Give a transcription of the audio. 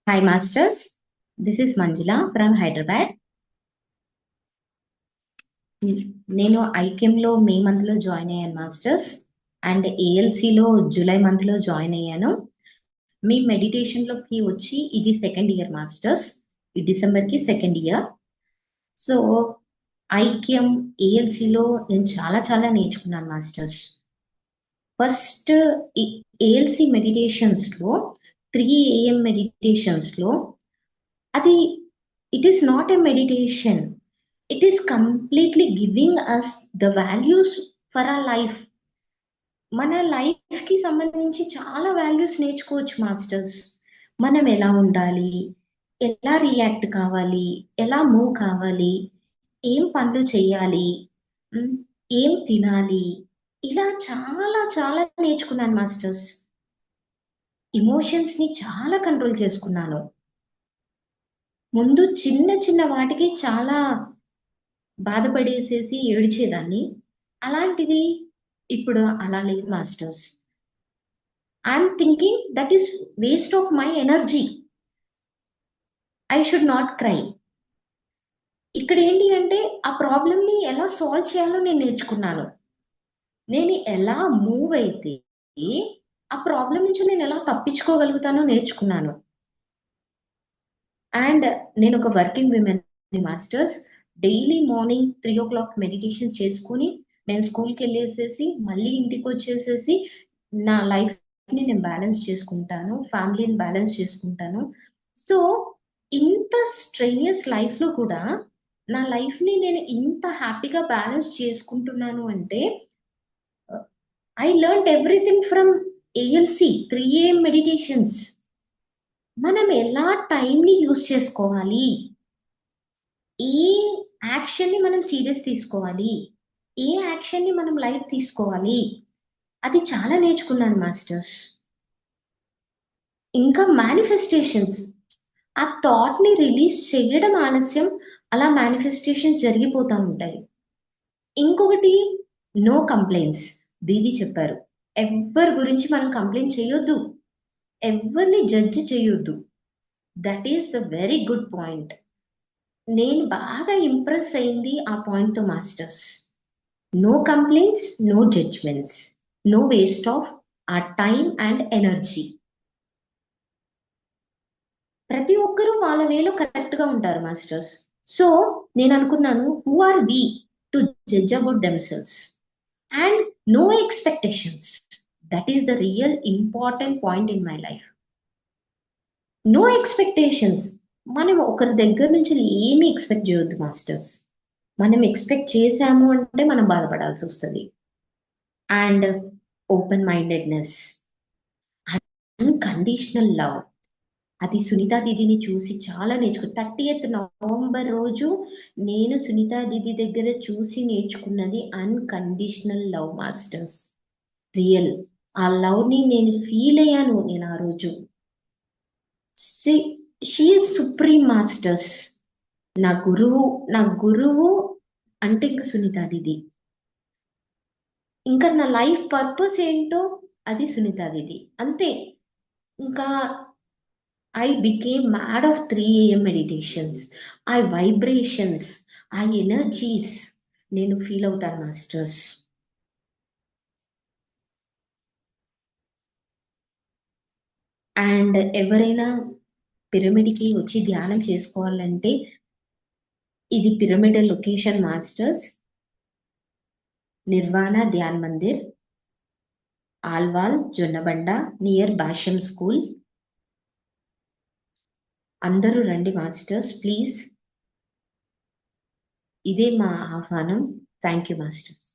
Hi, Masters. This is Manjula from Hyderabad. నేను ఐకెమ్లో మే మంత్లో join అయ్యాను మాస్టర్స్ అండ్ ఏఎల్సిలో జూలై మంత్లో జాయిన్ అయ్యాను. మీ మెడిటేషన్లోకి వచ్చి ఇది సెకండ్ ఇయర్ మాస్టర్స్. ఈ డిసెంబర్కి సెకండ్ ఇయర్. సో ఐక్యం ఏఎల్సిలో నేను చాలా చాలా నేర్చుకున్నాను మాస్టర్స్. ఫస్ట్ ఏఎల్సి మెడిటేషన్స్లో 3 AM మెడిటేషన్స్లో అది it is not a meditation. It is completely giving us the values for our life. మన లైఫ్కి సంబంధించి చాలా వాల్యూస్ నేర్చుకోవచ్చు మాస్టర్స్. మనం ఎలా ఉండాలి, ఎలా రియాక్ట్ కావాలి, ఎలా మూవ్ కావాలి, ఏం పనులు చేయాలి, ఏం తినాలి, ఇలా చాలా చాలా నేర్చుకున్నాను మాస్టర్స్. ఎమోషన్స్ని చాలా కంట్రోల్ చేసుకున్నాను. ముందు చిన్న చిన్న వాటికి చాలా బాధపడేసేసి ఏడిచేదాన్ని. అలాంటిది ఇప్పుడు అలా లేదు masters. I'm thinking that is waste of my energy. I should not cry. ఇక్కడ ఏంటి అంటే ఆ ప్రాబ్లమ్ని ఎలా సాల్వ్ చేయాలో నేను నేర్చుకున్నాను. నేను ఎలా మూవ్ అయితే ఆ ప్రాబ్లం నుంచి నేను ఎలా తప్పించుకోగలుగుతానో నేర్చుకున్నాను. అండ్ నేను ఒక working women masters. Daily morning 3 o'clock meditation చేసుకుని నేను స్కూల్కి వెళ్ళేసేసి మళ్ళీ ఇంటికి వచ్చేసేసి నా లైఫ్ని నేను బ్యాలెన్స్ చేసుకుంటాను, ఫ్యామిలీని బ్యాలెన్స్ చేసుకుంటాను. సో ఇంత స్ట్రెయినియస్ లైఫ్లో కూడా నా లైఫ్ని నేను ఇంత హ్యాపీగా బ్యాలెన్స్ చేసుకుంటున్నాను అంటే I learn everything from ALC 3 AM meditations. మనం ఎలా టైంని యూజ్ చేసుకోవాలి, ఏ యాక్షన్ని మనం సీరియస్ తీసుకోవాలి, ఏ యాక్షన్ని మనం లైట్ తీసుకోవాలి, అది చాలా నేర్చుకున్నాను మాస్టర్స్. ఇంకా మేనిఫెస్టేషన్స్, ఆ థాట్ని రిలీజ్ చేయడం ఆలస్యం, అలా మేనిఫెస్టేషన్స్ జరిగిపోతూ ఉంటాయి. ఇంకొకటి నో కంప్లైంట్స్. దీది చెప్పారు, ఎవరి గురించి మనం కంప్లైంట్ చేయొద్దు, ఎవరిని జడ్జి చేయొద్దు. That is the very good point. నేను బాగా ఇంప్రెస్ అయింది ఆ పాయింట్తో masters. No complaints, no judgements, no waste of ఆ టైం అండ్ ఎనర్జీ. ప్రతి ఒక్కరూ వాళ్ళ వేలో కరెక్ట్గా ఉంటారు మాస్టర్స్. సో నేను అనుకున్నాను, who are we to judge about themselves and no expectations. That is the real important point in my life. No expectations. మనం ఒకరి దగ్గర నుంచి ఏమీ ఎక్స్పెక్ట్ చేయొద్దు మాస్టర్స్. మనం ఎక్స్పెక్ట్ చేసాము అంటే మనం బాధపడాల్సి వస్తుంది. And open mindedness, unconditional love, అది సునీతా దీదిని చూసి చాలా నేర్చుకున్నాను. 30th నవంబర్ రోజు నేను సునీతా దీది దగ్గర చూసి నేర్చుకున్నది అన్కండిషనల్ లవ్ మాస్టర్స్. రియల్ ఆ లవ్ని నేను ఫీల్ అయ్యాను నేను ఆ రోజు. She is supreme masters. నా గురువు అంటే ఇంకా సునీతా దీది. ఇంకా నా లైఫ్ పర్పస్ ఏంటో అది సునీతా దీది. అంతే. ఇంకా I became mad of 3 AM meditations. ఆ వైబ్రేషన్స్, ఆ ఎనర్జీస్ నేను ఫీల్ అవుతాను మాస్టర్స్. అండ్ ఎవరైనా పిరమిడ్కి వచ్చి ధ్యానం చేసుకోవాలంటే ఇది పిరమిడ్ లొకేషన్ మాస్టర్స్. నిర్వాణ ధ్యాన్ మందిర్, ఆల్వాల్, జొన్నబండ, నియర్ భాష్యం స్కూల్. అందరూ రండి మాస్టర్స్ ప్లీజ్. ఇదే మా ఆహ్వానం. Thank you masters.